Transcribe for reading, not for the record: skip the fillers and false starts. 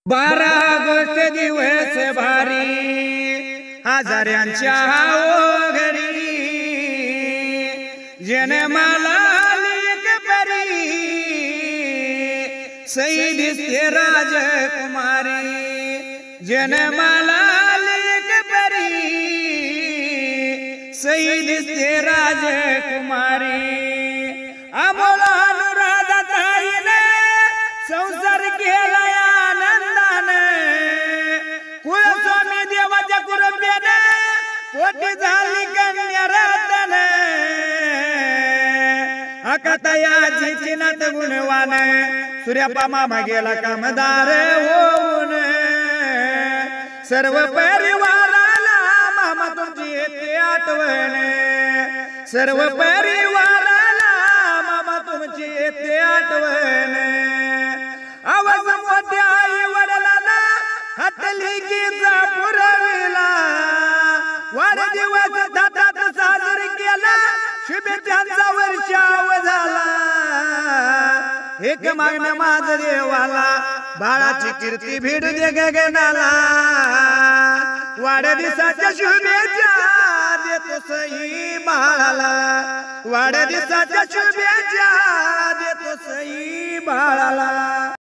12 August दिवस भारी हजारांच्या घरी जन्माला लेक परी सई दिसते राजकुमारी जन्माला लेक परी सई दिसते राजकुमारी अमोला अनुराधाताईने संसार केला आनंदाने कुलस्वामी देवाच्या कुरंब्याने पोटी झाली कन्या रत्न अकातायाची नात गुणवान सूर्यापा मामा गेला कामदार होऊन सर्व परिवाराला मामा तुमची येते आठवण सर्व परिवाराला मामा तुमची येते आठवण आवाज मोठ्या आई वडिलांना हातली गीता पुरविला वाढदिवस थाटात साजरी केला शुभेच्छांचा वर्षाव झाला एक मागणं माझ देवाला बाळाची कीर्ती भिड दे गगनाला वाढदिवसाच्या शुभेच्छा देतो सई बाळाला वाढदिवसाच्या शुभेच्छा देतो सई बाळाला।